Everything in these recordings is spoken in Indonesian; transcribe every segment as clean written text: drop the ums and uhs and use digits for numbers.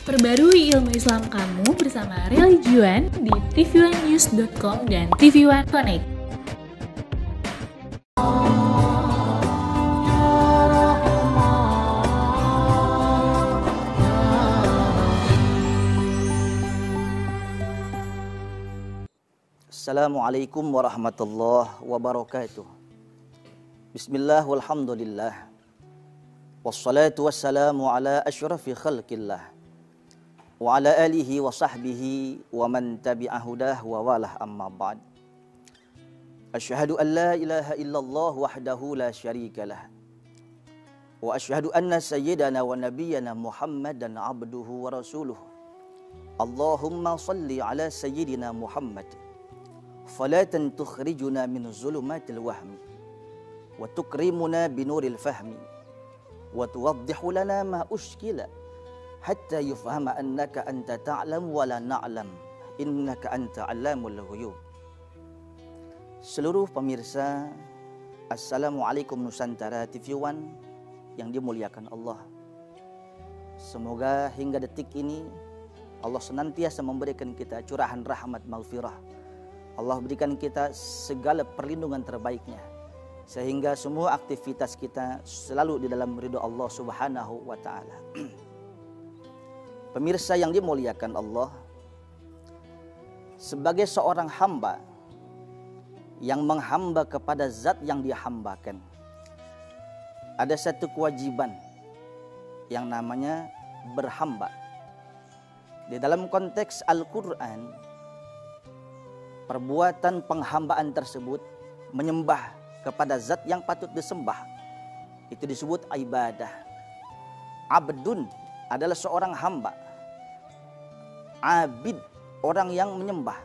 Perbarui ilmu Islam kamu bersama Religion di tv1news.com dan TV1 Connect. Assalamualaikum warahmatullahi wabarakatuh. Bismillah walhamdulillah. Wassalatu wassalamu ala asyrafi khalqillah. Wa ala alihi wa sahbihi wa man tabi'a hudah wa walah amma ba'd. Asyhadu an la ilaha illallah wahdahu la syarikalah. Wa asyhadu anna sayyidana wa nabiyyana Muhammadan abduhu wa rasuluh. Allahumma salli ala sayyidina Muhammad. Falatan tukhrijuna min zulumatil wahmi wa tukrimuna binuril fahmi wa tuwaddihu lana ma ushkila hatta yufhama annaka anta ta'lam wa la na'lam innaka anta 'allamul ghuyub. Seluruh pemirsa, Assalamualaikum Nusantara TV1 yang dimuliakan Allah. Semoga hingga detik ini Allah senantiasa memberikan kita curahan rahmat maghfirah. Allah berikan kita segala perlindungan terbaiknya, sehingga semua aktivitas kita selalu di dalam ridho Allah Subhanahu wa Ta'ala. Pemirsa yang dimuliakan Allah, sebagai seorang hamba yang menghamba kepada zat yang dihambakan, ada satu kewajiban yang namanya berhamba. Di dalam konteks Al-Quran, perbuatan penghambaan tersebut menyembah kepada zat yang patut disembah, itu disebut ibadah. Abdun adalah seorang hamba. Abid, orang yang menyembah.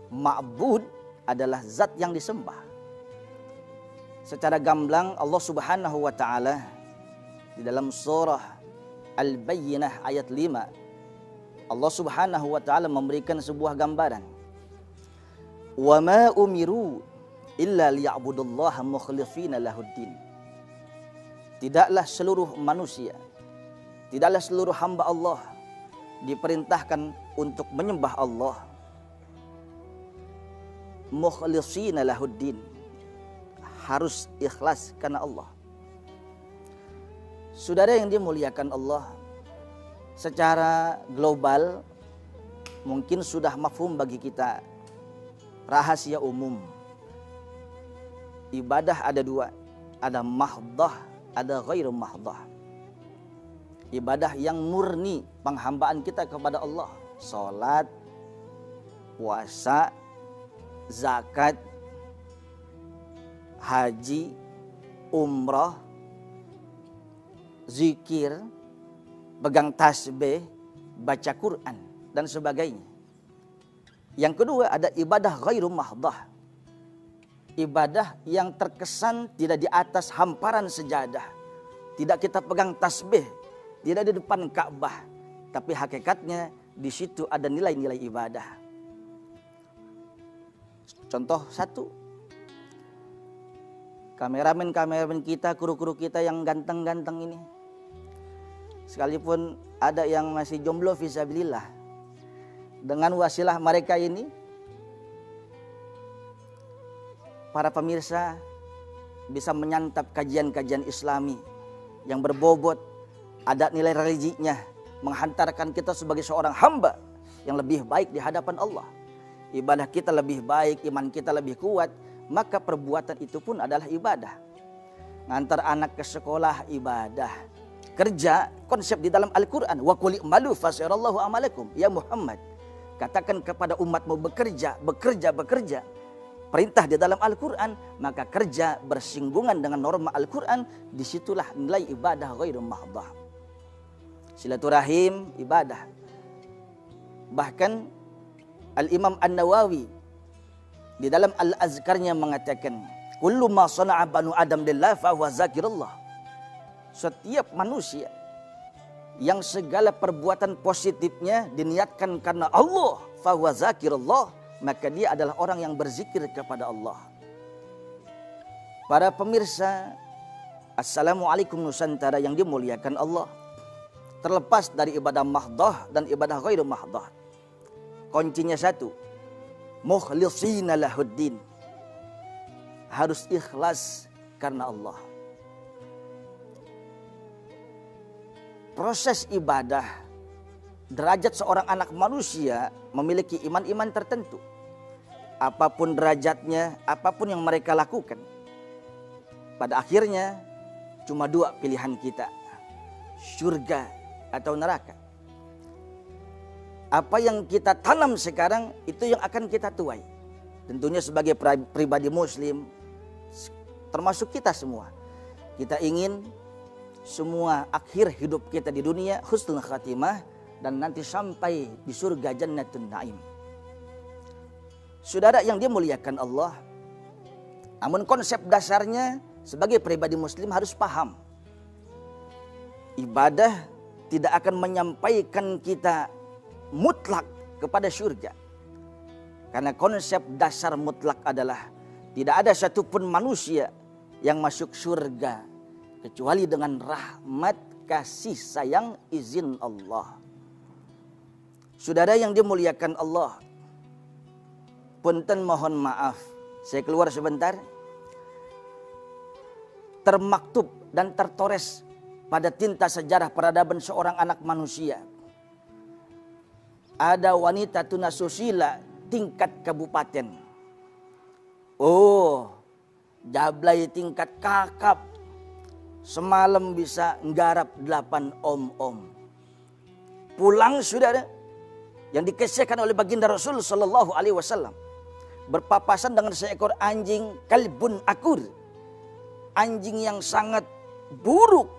Ma'bud adalah zat yang disembah. Secara gamblang Allah Subhanahu wa Ta'ala di dalam surah Al-Bayyinah ayat 5, Allah Subhanahu wa Ta'ala memberikan sebuah gambaran. Wa ma umiru illa liya'budullaha mukhlishina lahuddin. Tidaklah seluruh manusia, tidaklah seluruh hamba Allah diperintahkan untuk menyembah Allah mukhlishina lahuddin, harus ikhlas karena Allah. Saudara yang dimuliakan Allah, secara global mungkin sudah mafhum bagi kita, rahasia umum. Ibadah ada dua, ada mahdah, ada ghairu mahdah. Ibadah yang murni, penghambaan kita kepada Allah, salat, puasa, zakat, haji, umrah, zikir, pegang tasbih, baca Quran dan sebagainya. Yang kedua ada ibadah ghairu mahdah. Ibadah yang terkesan tidak di atas hamparan sejadah. Tidak kita pegang tasbih, tidak di depan Ka'bah, tapi hakikatnya di situ ada nilai-nilai ibadah. Contoh satu, kameramen kita, kru-kru kita yang ganteng-ganteng ini, sekalipun ada yang masih jomblo fisabilillah, dengan wasilah mereka ini, para pemirsa bisa menyantap kajian-kajian Islami yang berbobot, ada nilai religinya, menghantarkan kita sebagai seorang hamba yang lebih baik di hadapan Allah. Ibadah kita lebih baik, iman kita lebih kuat, maka perbuatan itu pun adalah ibadah. Ngantar anak ke sekolah ibadah. Kerja, konsep di dalam Al-Quran, wa qul i'malu fasayarallahu amalakum. Ya Muhammad, katakan kepada umatmu bekerja. Perintah di dalam Al-Quran, maka kerja bersinggungan dengan norma Al-Quran, disitulah nilai ibadah ghairu mahdah. Silaturahim ibadah. Bahkan Al-Imam An-Nawawi di dalam Al-Azkarnya mengatakan, kullu ma sana'a banu Adam lillah fa huwa zakirullah. Setiap manusia yang segala perbuatan positifnya diniatkan karena Allah, fa huwa zakirullah, maka dia adalah orang yang berzikir kepada Allah. Para pemirsa, Assalamualaikum Nusantara yang dimuliakan Allah. terlepas dari ibadah mahdoh dan ibadah ghairu mahdoh. Kuncinya satu, mukhlishina lahuddin, harus ikhlas karena Allah. Proses ibadah, derajat seorang anak manusia memiliki iman-iman tertentu. Apapun derajatnya, apapun yang mereka lakukan, pada akhirnya cuma dua pilihan kita, surga atau neraka. Apa yang kita tanam sekarang itu yang akan kita tuai. Tentunya sebagai pribadi muslim, termasuk kita semua, kita ingin semua akhir hidup kita di dunia husnul khatimah dan nanti sampai di surga jannatun naim. Saudara yang dimuliakan Allah, namun konsep dasarnya sebagai pribadi muslim harus paham, ibadah tidak akan menyampaikan kita mutlak kepada surga. Karena konsep dasar mutlak adalah tidak ada satupun manusia yang masuk surga kecuali dengan rahmat, kasih sayang, izin Allah. Saudara yang dimuliakan Allah, punten mohon maaf, saya keluar sebentar. Termaktub dan tertores pada tinta sejarah peradaban seorang anak manusia, ada wanita tunasusila tingkat kabupaten. Oh, jablay tingkat kakap, semalam bisa nggarap 8 om-om. Pulang saudara, yang dikisahkan oleh baginda Rasul sallallahu alaihi wasallam, berpapasan dengan seekor anjing kalbun akur, anjing yang sangat buruk,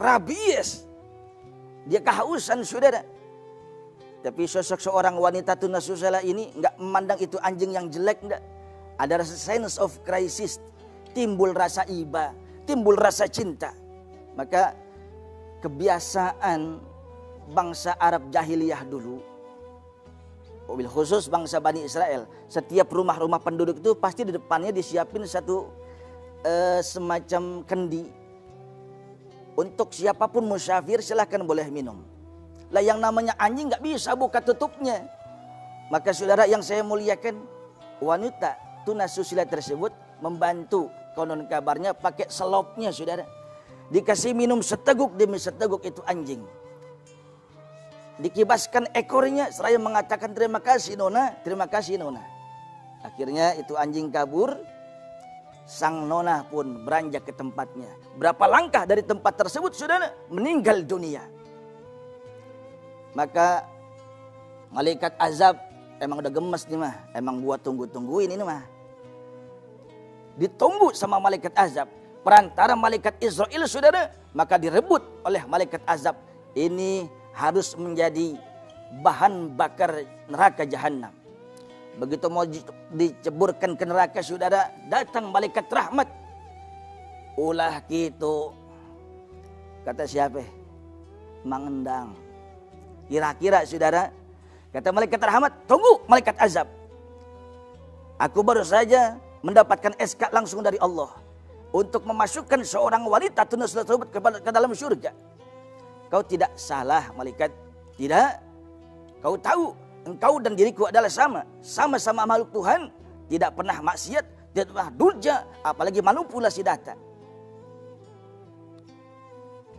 rabies, dia kehausan saudara. Tapi sosok seorang wanita tunasusila ini enggak memandang itu anjing yang jelek, enggak. Ada rasa sense of crisis, timbul rasa iba, timbul rasa cinta. Maka kebiasaan bangsa Arab jahiliyah dulu, mobil khusus bangsa Bani Israel, setiap rumah-rumah penduduk itu pasti di depannya disiapin satu semacam kendi. Untuk siapapun musafir silahkan boleh minum. Lah yang namanya anjing nggak bisa buka tutupnya. Maka saudara yang saya muliakan, wanita tunasusila tersebut membantu, konon kabarnya pakai selopnya saudara. Dikasih minum seteguk demi seteguk itu anjing. Dikibaskan ekornya seraya mengatakan terima kasih nona, terima kasih nona. Akhirnya itu anjing kabur, sang nona pun beranjak ke tempatnya. Berapa langkah dari tempat tersebut saudara meninggal dunia. Maka malaikat azab emang udah gemes nih mah, emang gua tunggu-tungguin ini mah. Ditunggu sama malaikat azab, perantara malaikat Israel saudara, maka direbut oleh malaikat azab. Ini harus menjadi bahan bakar neraka jahanam. Begitu mau diceburkan ke neraka saudara, datang malaikat rahmat. Ulah gitu, kata siapa? Mang Endang. Kira-kira saudara, kata malaikat rahmat, tunggu malaikat azab. Aku baru saja mendapatkan SK langsung dari Allah untuk memasukkan seorang wanita tunasusila tersebut ke dalam surga. Kau tidak salah malaikat, tidak. Kau tahu engkau dan diriku adalah sama-sama makhluk Tuhan, tidak pernah maksiat, tidak pernah durja, apalagi manipulasi data.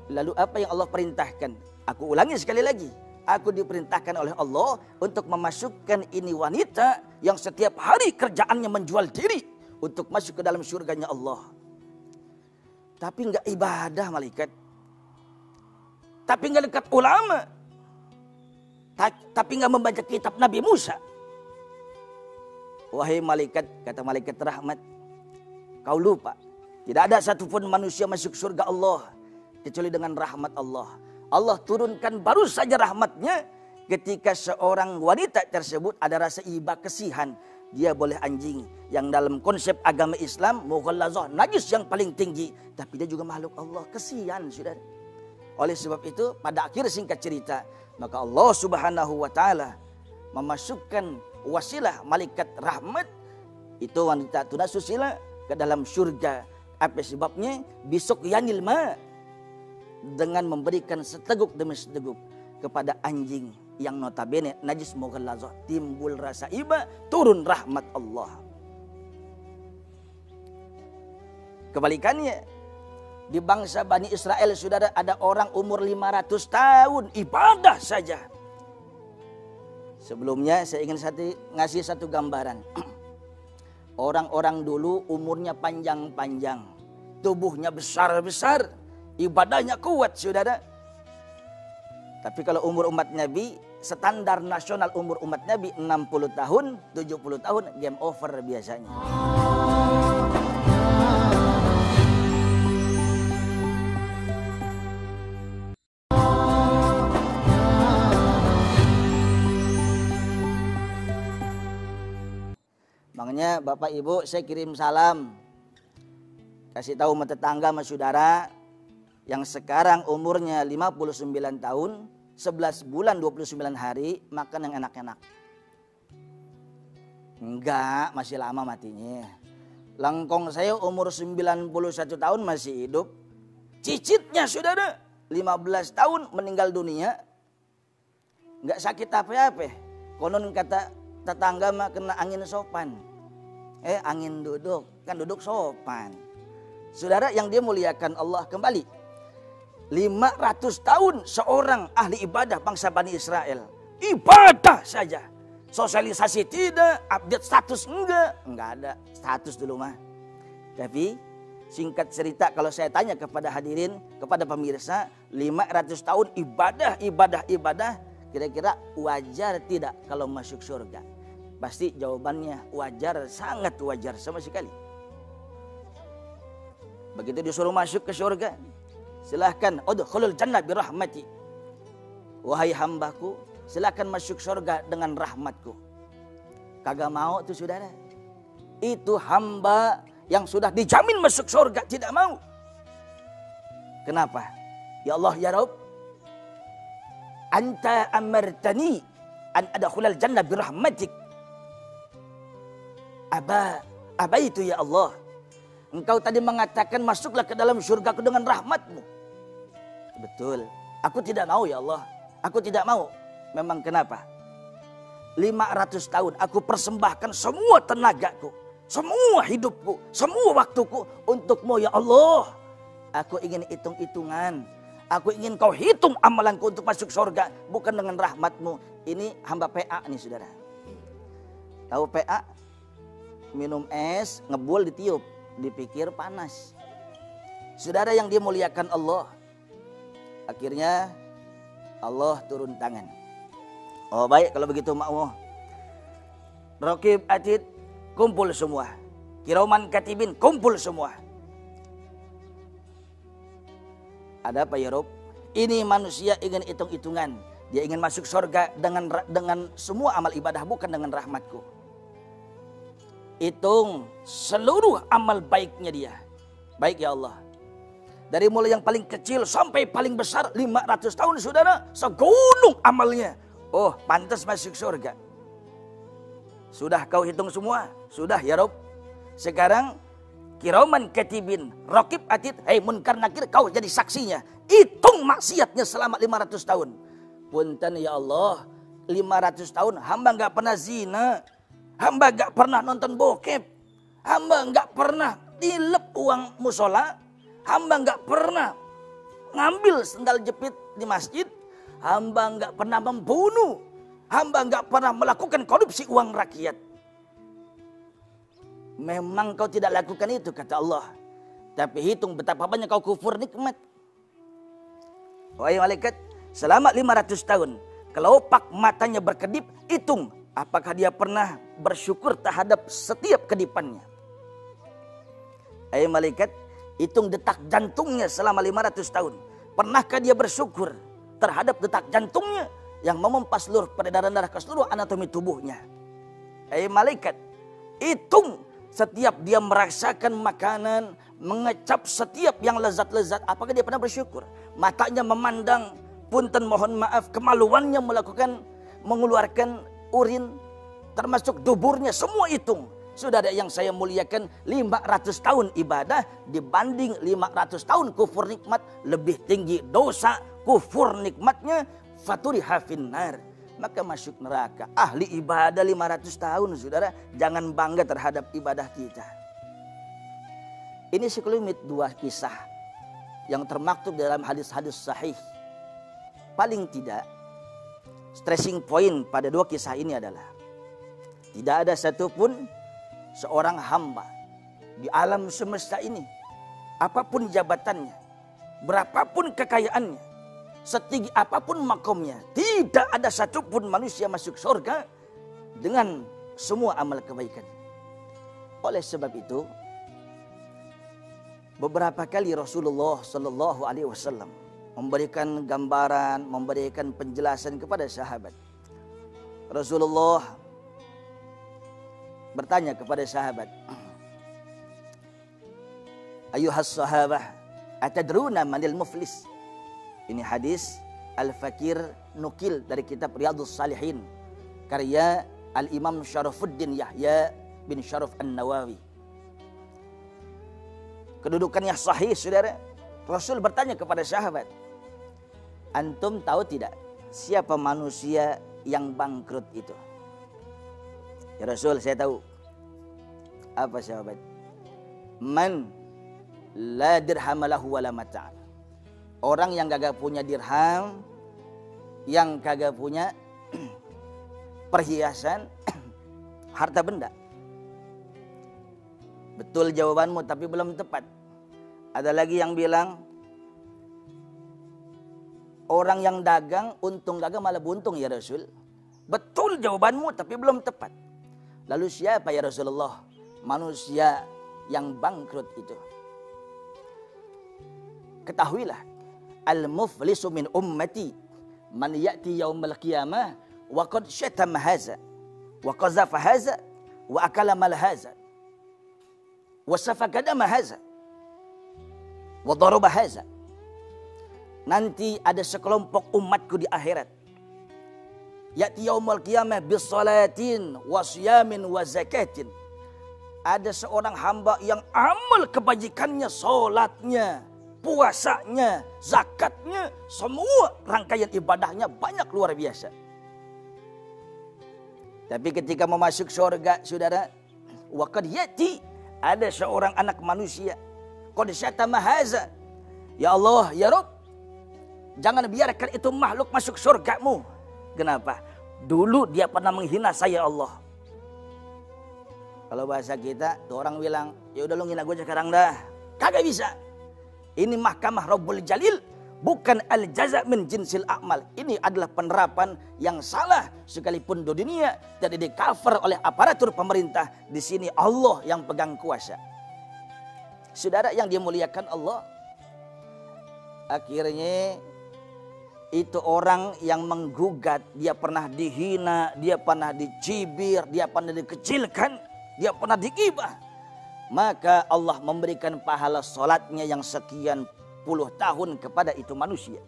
Lalu apa yang Allah perintahkan? Aku ulangi sekali lagi. Aku diperintahkan oleh Allah untuk memasukkan ini wanita yang setiap hari kerjaannya menjual diri untuk masuk ke dalam surganya Allah. Tapi enggak ibadah malaikat. Tapi enggak dekat ulama. Tapi enggak membaca kitab Nabi Musa. Wahai malaikat, kata malaikat rahmat, kau lupa. Tidak ada satupun manusia masuk surga Allah kecuali dengan rahmat Allah. Allah turunkan baru saja rahmatnya ketika seorang wanita tersebut ada rasa iba, kesihan. Dia boleh anjing yang dalam konsep agama Islam mughallazah, najis yang paling tinggi, tapi dia juga makhluk Allah, kesian saudara. Oleh sebab itu pada akhir singkat cerita, maka Allah Subhanahu wa taala memasukkan wasilah malaikat rahmat itu wanita tunasusila ke dalam surga. Apa sebabnya? Bisuk yanil ma, dengan memberikan seteguk demi seteguk kepada anjing yang notabene najis mughallazah, timbul rasa iba, turun rahmat Allah. Kebalikannya, di bangsa Bani Israel saudara, ada orang umur 500 tahun ibadah saja. Sebelumnya saya ingin ngasih satu gambaran. Orang-orang dulu umurnya panjang-panjang, tubuhnya besar-besar, ibadahnya kuat saudara. Tapi kalau umur umat Nabi, standar nasional umur umat Nabi 60 tahun, 70 tahun, game over biasanya. Makanya Bapak Ibu saya kirim salam, kasih tahu sama tetangga sama saudara yang sekarang umurnya 59 tahun, 11 bulan 29 hari, makan yang enak-enak. Enggak, masih lama matinya. Lengkong saya umur 91 tahun masih hidup. Cicitnya saudara 15 tahun meninggal dunia. Enggak sakit apa-apa. Konon kata tetangga mah kena angin sopan. Angin duduk, kan duduk sopan. Saudara yang dia muliakan Allah, kembali 500 tahun seorang ahli ibadah bangsa Bani Israel, ibadah saja, sosialisasi tidak, update status enggak ada status dulu mah. Tapi singkat cerita, kalau saya tanya kepada hadirin, kepada pemirsa, 500 tahun ibadah, kira-kira wajar tidak kalau masuk surga? Pasti jawabannya wajar, sangat wajar sama sekali. Begitu disuruh masuk ke surga, silahkan udkhulul jannah birahmati. Wahai hambaku, silahkan masuk surga dengan rahmatku. Kagak mau tuh saudara. Itu hamba yang sudah dijamin masuk surga tidak mau. Kenapa? Ya Allah ya Rabb, anta amartani an adkhulal jannah birahmatik. Aba itu ya Allah. Engkau tadi mengatakan masuklah ke dalam surgaku dengan rahmatmu. Betul. Aku tidak mau ya Allah. Aku tidak mau. Memang kenapa? 500 tahun aku persembahkan semua tenagaku, semua hidupku, semua waktuku untukmu ya Allah. Aku ingin hitung-hitungan. Aku ingin kau hitung amalanku untuk masuk surga. Bukan dengan rahmatmu. Ini hamba PA nih saudara. Tahu PA? Minum es, ngebul ditiup, dipikir panas. Saudara yang dimuliakan Allah, akhirnya Allah turun tangan. Oh baik kalau begitu makmu. Raqib Atid kumpul semua. Kiraman Katibin kumpul semua. Ada apa ya Rob? Ini manusia ingin hitung-hitungan. Dia ingin masuk surga dengan semua amal ibadah, bukan dengan rahmatku. Hitung seluruh amal baiknya dia. Baik ya Allah. Dari mulai yang paling kecil sampai paling besar 500 tahun saudara. Segunung amalnya. Oh pantas masuk surga. Sudah kau hitung semua? Sudah ya Rob. Sekarang kiraman katibin, raqib atid, hei munkar nakir, kau jadi saksinya. Hitung maksiatnya selama 500 tahun. Punten ya Allah, 500 tahun hamba gak pernah zina. Hamba gak pernah nonton bokep. Hamba gak pernah tilep uang musola. Hamba gak pernah ngambil sendal jepit di masjid. Hamba gak pernah membunuh. Hamba gak pernah melakukan korupsi uang rakyat. Memang kau tidak lakukan itu kata Allah. Tapi hitung betapa banyak kau kufur nikmat. Wahai malaikat, selama 500 tahun kelopak matanya berkedip, hitung apakah dia pernah bersyukur terhadap setiap kedipannya. Hai malaikat, hitung detak jantungnya selama 500 tahun. Pernahkah dia bersyukur terhadap detak jantungnya yang memompa seluruh peredaran darah ke seluruh anatomi tubuhnya. Hai malaikat, hitung setiap dia merasakan makanan, mengecap setiap yang lezat-lezat, apakah dia pernah bersyukur? Matanya memandang, punten mohon maaf, kemaluannya mengeluarkan urin, termasuk duburnya, semua hitung. Saudara yang saya muliakan, 500 tahun ibadah dibanding 500 tahun kufur nikmat, lebih tinggi dosa kufur nikmatnya, faturiha finnar, maka masuk neraka. Ahli ibadah 500 tahun, saudara, jangan bangga terhadap ibadah kita. Ini sekelumit dua kisah yang termaktub dalam hadis-hadis sahih. Paling tidak, stressing point pada dua kisah ini adalah tidak ada satupun seorang hamba di alam semesta ini, apapun jabatannya, berapapun kekayaannya, setinggi apapun makomnya, tidak ada satupun manusia masuk surga dengan semua amal kebaikan. Oleh sebab itu, beberapa kali Rasulullah Sallallahu Alaihi Wasallam memberikan gambaran, memberikan penjelasan kepada sahabat. Rasulullah bertanya kepada sahabat, ayuhas sahabah, atadruna manil muflis? Ini hadis Al-Fakir nukil dari kitab Riyadhus Salihin karya Al-Imam Syarafuddin Yahya bin Syaraf An-Nawawi. Kedudukannya sahih, saudara. Rasul bertanya kepada sahabat, antum tahu tidak siapa manusia yang bangkrut itu? Ya Rasul, saya tahu. Apa sahabat? Man la dirham lahu wala mata'. Orang yang kagak punya dirham, yang kagak punya perhiasan, harta benda. Betul jawabanmu, tapi belum tepat. Ada lagi yang bilang, orang yang dagang, untung dagang malah buntung ya Rasul. Betul jawabanmu, tapi belum tepat. Lalu siapa ya Rasulullah manusia yang bangkrut itu? Ketahuilah, al-muflisu min ummati man ya'ti yaumal qiyamah wa qad syatama haza wa qazafa haza wa akala mal haza wa safaka dama haza wa daraba haza. Nanti ada sekelompok umatku di akhirat, ya'ti yaumul qiyamah bisalatin wa siyamin wa zakatin. Ada seorang hamba yang amal kebajikannya, salatnya, puasanya, zakatnya, semua rangkaian ibadahnya banyak luar biasa. Tapi ketika mau masuk surga, saudara, waqad yati, ada seorang anak manusia, qad syatama haza, ya Allah, ya Rabb, jangan biarkan itu makhluk masuk surgamu. Kenapa? Dulu dia pernah menghina saya Allah. Kalau bahasa kita, tuh orang bilang, ya udah lu ngina gue sekarang dah. Kagak bisa. Ini mahkamah Rabbul Jalil, bukan al-jaza min jinsil a'mal. Ini adalah penerapan yang salah sekalipun di dunia tidak di-cover oleh aparatur pemerintah. Di sini Allah yang pegang kuasa. Saudara yang dimuliakan Allah, akhirnya itu orang yang menggugat, dia pernah dihina, dia pernah dicibir, dia pernah dikecilkan, dia pernah digibah. Maka Allah memberikan pahala sholatnya yang sekian puluh tahun kepada itu manusia.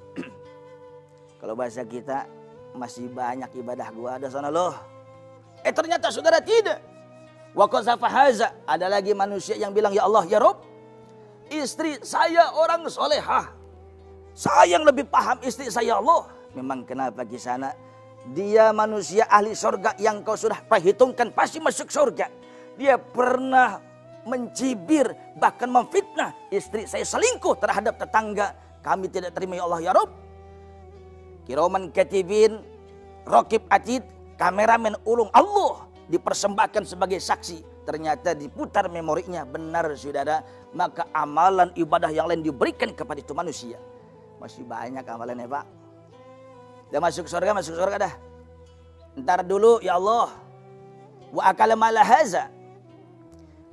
Kalau bahasa kita, masih banyak ibadah gua ada sana loh. Ternyata saudara tidak. Wa qazafa haza, ada lagi manusia yang bilang, ya Allah, ya Rabb, istri saya orang solehah, saya yang lebih paham istri saya Allah. Memang kenapa di sana? Dia manusia ahli surga yang kau sudah perhitungkan pasti masuk surga. Dia pernah mencibir, bahkan memfitnah istri saya selingkuh terhadap tetangga. Kami tidak terima ya Allah ya Rabb. Kiraman katibin, raqib atid, kameramen ulung Allah dipersembahkan sebagai saksi. Ternyata diputar memorinya, benar saudara. Maka amalan ibadah yang lain diberikan kepada itu manusia. Masih banyak amalannya Pak. Dah masuk surga dah. Ntar dulu ya Allah, wa akala mala haza.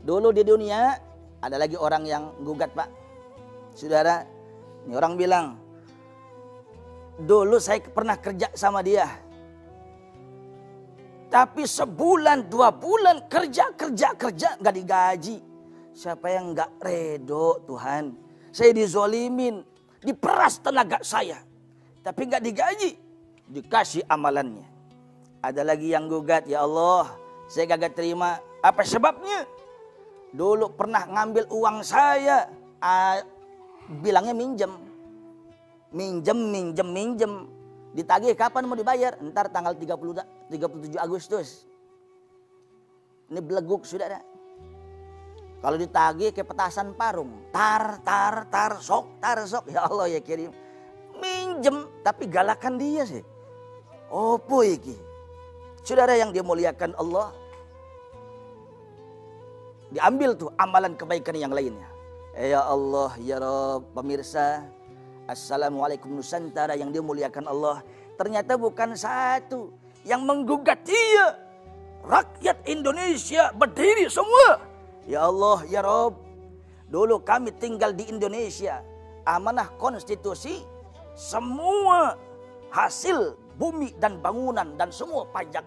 Dulu di dunia ada lagi orang yang gugat Pak. Saudara, ini orang bilang, dulu saya pernah kerja sama dia. Tapi sebulan, 2 bulan kerja gak digaji. Siapa yang gak redo Tuhan? Saya dizolimin, diperas tenaga saya. Tapi gak digaji, dikasih amalannya. Ada lagi yang gugat, ya Allah, saya kagak terima Apa sebabnya? Dulu pernah ngambil uang saya, bilangnya minjem. Minjem. Ditagih kapan mau dibayar? Ntar tanggal 37 Agustus. Ini beleguk sudah ada. Kalau ditagih kayak petasan parung. Tar, sok. Ya Allah ya kirim. Minjem, tapi galakan dia sih. Opo iki? Saudara yang dimuliakan Allah. Diambil tuh amalan kebaikan yang lainnya. Ya Allah, ya Rabb, pemirsa. Assalamualaikum Nusantara yang dimuliakan Allah. Ternyata bukan satu yang menggugat dia. Rakyat Indonesia berdiri semua. Ya Allah, ya Rabb. Dulu kami tinggal di Indonesia. Amanah konstitusi. Semua hasil bumi dan bangunan dan semua pajak.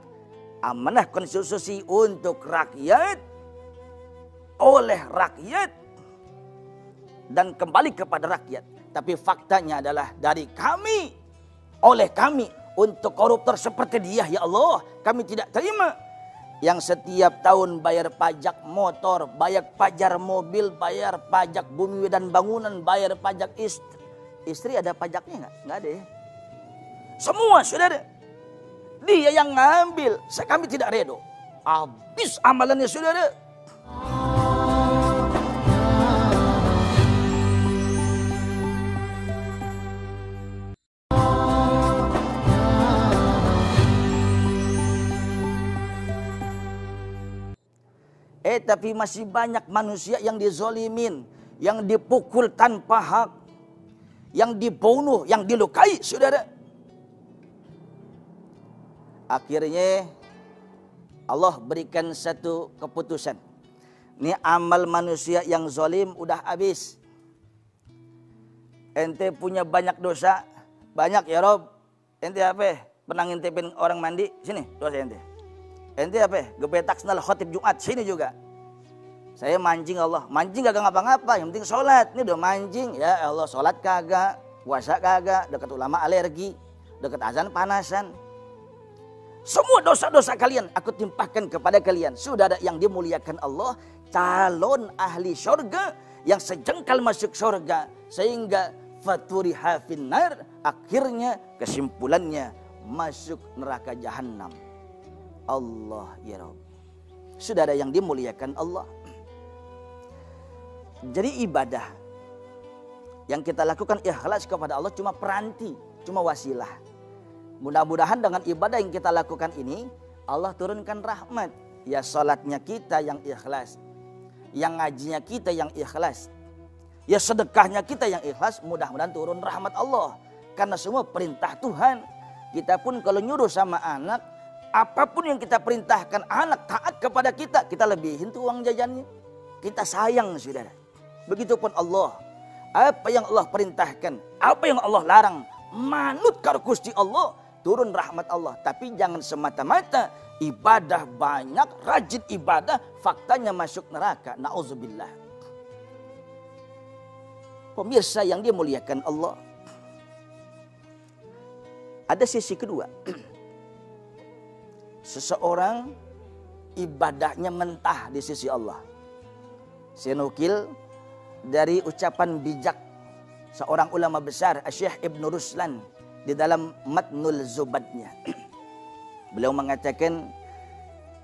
Amanah konstitusi untuk rakyat. Oleh rakyat. Dan kembali kepada rakyat. Tapi faktanya adalah dari kami, oleh kami, untuk koruptor seperti dia, ya Allah, kami tidak terima. Yang setiap tahun bayar pajak motor, bayar pajak mobil, bayar pajak bumi dan bangunan, bayar pajak istri. Istri ada pajaknya nggak? Nggak ada ya. Semua saudara. Dia yang ngambil, kami tidak redo. Habis amalannya saudara. Tapi masih banyak manusia yang dizolimin, yang dipukul tanpa hak, yang dibunuh, yang dilukai, saudara. Akhirnya Allah berikan satu keputusan. Ini amal manusia yang zolim udah habis. Ente punya banyak dosa, banyak ya Rob. Ente apa? Pernah ngintipin orang mandi? Sini, dosa ente. Ente apa? Gebetak senal khotib Jumat, sini juga. Saya mancing Allah, mancing kagak ngapa-ngapa, yang penting sholat. Ini udah mancing, ya Allah, sholat kagak, puasa kagak, dekat ulama alergi, dekat azan panasan. Semua dosa-dosa kalian aku timpahkan kepada kalian. Saudara yang dimuliakan Allah, calon ahli surga yang sejengkal masuk surga. Sehingga faturiha finnar, akhirnya kesimpulannya masuk neraka jahanam. Allah ya Rabb. Saudara yang dimuliakan Allah. Jadi ibadah yang kita lakukan ikhlas kepada Allah cuma peranti, cuma wasilah. Mudah-mudahan dengan ibadah yang kita lakukan ini Allah turunkan rahmat. Ya salatnya kita yang ikhlas, yang ngajinya kita yang ikhlas, ya sedekahnya kita yang ikhlas. Mudah-mudahan turun rahmat Allah. Karena semua perintah Tuhan. Kita pun kalau nyuruh sama anak, apapun yang kita perintahkan, anak taat kepada kita, kita lebihin tuh uang jajannya. Kita sayang saudara. Begitupun Allah. Apa yang Allah perintahkan, apa yang Allah larang, manut karo Gusti Allah, turun rahmat Allah. Tapi jangan semata-mata ibadah banyak, rajin ibadah, faktanya masuk neraka. Na'udzubillah. Pemirsa yang dimuliakan Allah. Ada sisi kedua. Seseorang ibadahnya mentah di sisi Allah. Saya nukil dari ucapan bijak seorang ulama besar, Syekh Ibn Ruslan, di dalam Matnul Zubadnya. Beliau mengatakan,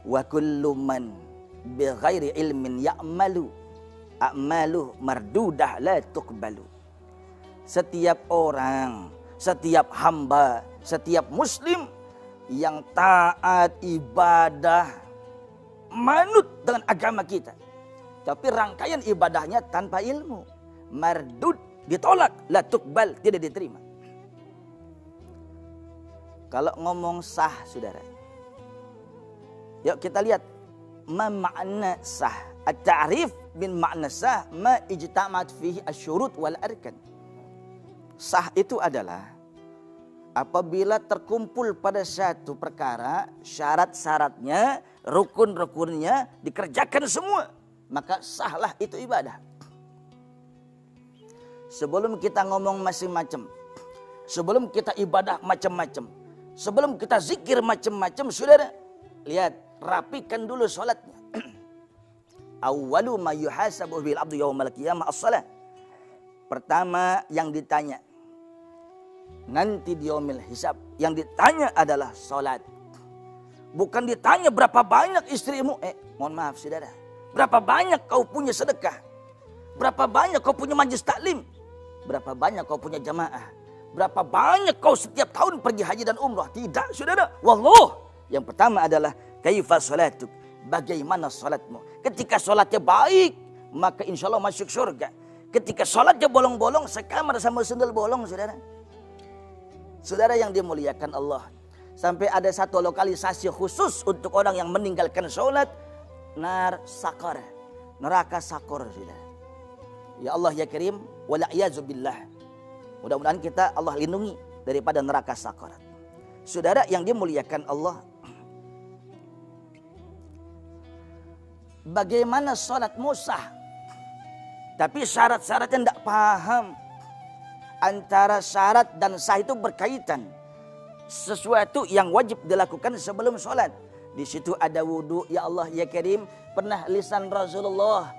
wa kullu man bi ghairi ilmin ya'malu a'maluh mardudah la tuqbalu. Setiap orang, setiap hamba, setiap muslim yang taat ibadah, manut dengan agama kita, tapi rangkaian ibadahnya tanpa ilmu, mardud, ditolak, la tuqbal, tidak diterima. Kalau ngomong sah, saudara, yuk kita lihat ma makna sah. At-ta'rif min makna sah ma ijtama'at fihi asyurut wal arkan. Sah itu adalah apabila terkumpul pada satu perkara, syarat-syaratnya, rukun-rukunnya dikerjakan semua, maka sahlah itu ibadah. Sebelum kita ngomong macam-macam, sebelum kita ibadah macam-macam, sebelum kita zikir macam-macam, saudara, lihat, rapikan dulu sholatnya. Awwalu ma yuhasabu bil abdu yaumal qiyamah as-shalah. Pertama yang ditanya nanti di yaumil hisab, yang ditanya adalah salat. Bukan ditanya berapa banyak istrimu. Mohon maaf saudara. Berapa banyak kau punya sedekah? Berapa banyak kau punya majlis taklim? Berapa banyak kau punya jamaah? Berapa banyak kau setiap tahun pergi haji dan umrah? Tidak saudara. Wallah. Yang pertama adalah kaifa salatuk. Bagaimana salatmu? Ketika salatnya baik, maka insya Allah masuk surga. Ketika salatnya bolong-bolong, sekamar sama sendal bolong saudara. Saudara yang dimuliakan Allah. Sampai ada satu lokalisasi khusus untuk orang yang meninggalkan salat. Nar sakar. Neraka sakor saudara. Ya Allah ya Karim. Wala'iyadzubillah. Mudah-mudahan kita Allah lindungi daripada neraka sakar. Saudara yang dimuliakan Allah. Bagaimana salatmu sah? Tapi syarat-syaratnya tidak paham. Antara syarat dan sah itu berkaitan. Sesuatu yang wajib dilakukan sebelum sholat. Di situ ada wudu. Ya Allah ya Karim. Pernah lisan Rasulullah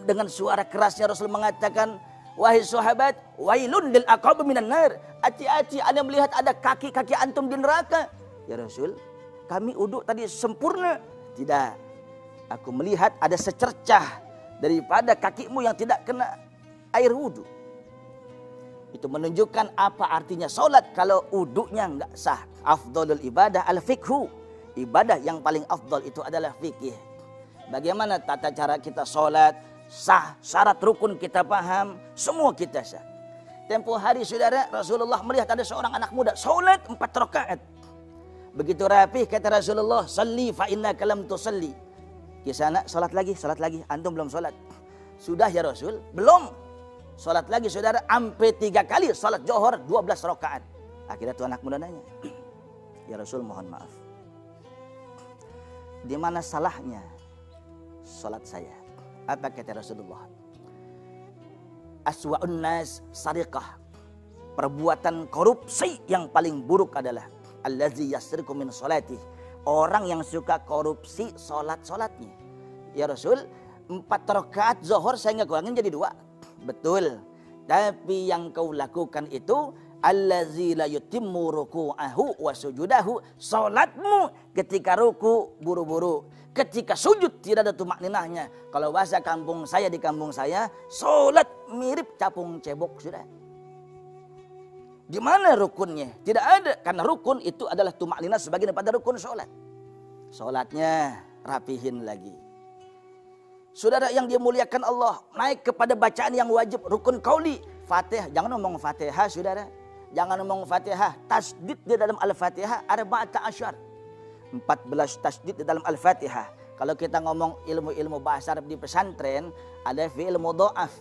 dengan suara kerasnya Rasul mengatakan, wahai sahabat, wailun lil aqab minan nar. Hati-hati, Anda melihat ada kaki-kaki antum di neraka. Ya Rasul, kami wudu tadi sempurna. Tidak. Aku melihat ada secercah daripada kakimu yang tidak kena air wudu. Itu menunjukkan apa artinya solat kalau wudunya enggak sah. Afdalul ibadah al-fikhu. Ibadah yang paling afdal itu adalah fikih. Bagaimana tata cara kita solat, sah, syarat rukun kita paham, semua kita sah. Tempoh hari saudara, Rasulullah melihat ada seorang anak muda solat 4 rakaat. Begitu rapih kata Rasulullah, salli fa innaka lam tusalli. Kisana salat lagi, antum belum salat. Sudah ya Rasul? Belum. Salat lagi saudara, sampai 3 kali salat Johor 12 rakaat. Akhirnya tuh anak muda nanya, ya Rasul mohon maaf, di mana salahnya salat saya? Apa kata Rasulullah? Aswa'un nas sariqah. Perbuatan korupsi yang paling buruk adalah allazi yasriqu min salati. Orang yang suka korupsi solat-solatnya. Ya Rasul, 4 rakaat Zuhur saya nggak kurangin jadi 2. Betul. Tapi yang kau lakukan itu allazi la yutimmu ruku'ahu wa sujudahu. Salatmu ketika ruku buru-buru, ketika sujud tidak ada tumakninahnya. Kalau bahasa kampung saya, di kampung saya, salat mirip capung cebok sudah. Di mana rukunnya? Tidak ada. Karena rukun itu adalah tumakninah sebagian daripada rukun salat. Salatnya rapihin lagi. Saudara yang dimuliakan Allah, naik kepada bacaan yang wajib, rukun qauli, Fatihah. Jangan ngomong Fatihah saudara. Jangan ngomong Fatihah. Tasdid di dalam Al-Fatihah ada 14 tasdid di dalam Al-Fatihah. Kalau kita ngomong ilmu-ilmu bahasa Arab di pesantren, ada fi'il mudha'af.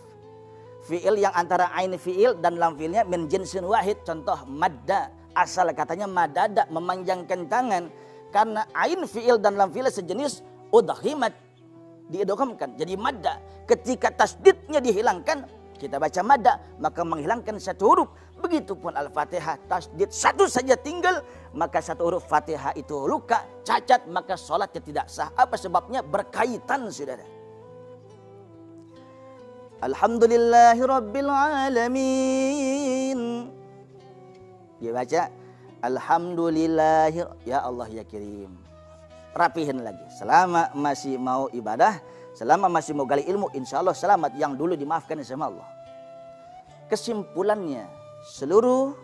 Fi'il yang antara ain fi'il dan lam fi'ilnya min jinsin wahid. Contoh madda. Asal katanya madada, memanjangkan tangan. Karena ain fi'il dan lam fi'il sejenis udhimat. Diidghamkan. Jadi madda. Ketika tasdidnya dihilangkan, kita baca madda, maka menghilangkan 1 huruf. Begitupun Al-Fatihah. Tasdid 1 saja tinggal, maka 1 huruf Fatihah itu luka, cacat, maka sholatnya tidak sah. Apa sebabnya? Berkaitan saudara. Alhamdulillahi Rabbil Alamin. Dia baca Alhamdulillahi. Ya Allah ya Karim. Rapihin lagi. Selama masih mau ibadah, selama masih mau gali ilmu, insya Allah selamat. Yang dulu dimaafkan sama Allah. Kesimpulannya, seluruh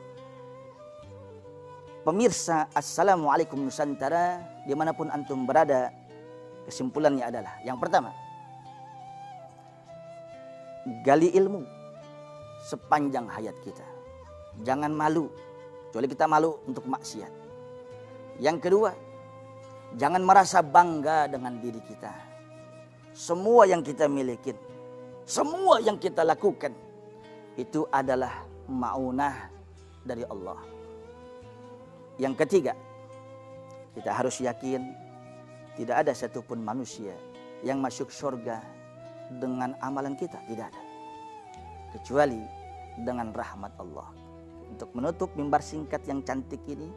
pemirsa Assalamualaikum Nusantara, dimanapun antum berada, kesimpulannya adalah yang pertama, gali ilmu sepanjang hayat kita. Jangan malu, kecuali kita malu untuk maksiat. Yang kedua, jangan merasa bangga dengan diri kita. Semua yang kita miliki, semua yang kita lakukan, itu adalah ma'unah dari Allah. Yang ketiga, kita harus yakin tidak ada satupun manusia yang masuk surga dengan amalan kita, tidak ada, kecuali dengan rahmat Allah. Untuk menutup mimbar singkat yang cantik ini,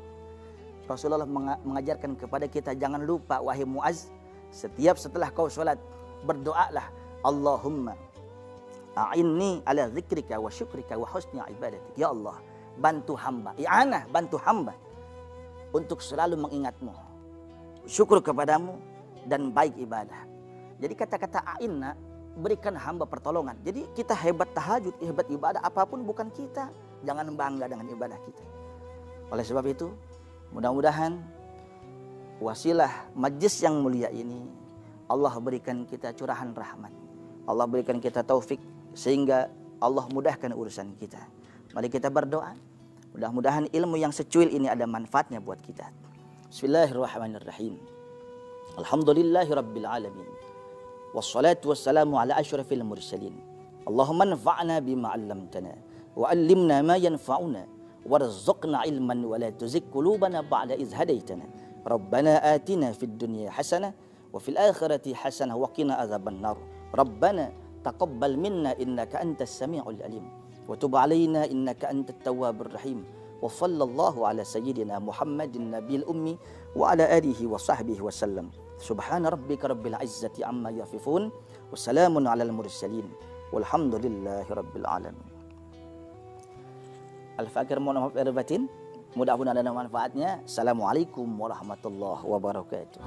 Rasulullah mengajarkan kepada kita, jangan lupa wahai Muaz, setiap setelah kau sholat, berdoalah, Allahumma a'inni ala zikrika wa syukrika wa husni ibadatik. Ya Allah, bantu hamba, i'anah, bantu hamba untuk selalu mengingatmu, syukur kepadamu, dan baik ibadah. Jadi kata-kata a'inna, berikan hamba pertolongan. Jadi kita hebat tahajud, hebat ibadah, apapun bukan kita, jangan bangga dengan ibadah kita. Oleh sebab itu, mudah-mudahan wasilah majlis yang mulia ini, Allah berikan kita curahan rahmat, Allah berikan kita taufik, sehingga Allah mudahkan urusan kita. Mari kita berdoa, mudah-mudahan ilmu yang secuil ini ada manfaatnya buat kita. Bismillahirrahmanirrahim. Alhamdulillahi rabbil alamin. Wassalatu wassalamu ala asyrafil mursalin. Allahumma anfa'na bima 'allamtana wa 'allimna ma yanfa'una warzuqna ilman wa la tuzigh qulubana ba'da idh hadaitana. Rabbana atina fid dunya hasanah wa fil akhirati hasanah wa qina adzaban nar. Rabbana taqabbal minna innaka antas sami'ul alim wa tub 'alaina innaka antat tawwabur rahim. Wa sallallahu ala sayyidina Muhammadin nabiyil ummi wa ala alihi wa sahbihi wasallam. Subhana rabbika rabbil izzati amma yasifun wa salamun alal mursalin walhamdulillahi rabbil alamin. Al-Fakir, mohon maaf lahir batin, mudah-mudahan ada manfaatnya. Assalamualaikum warahmatullahi wabarakatuh.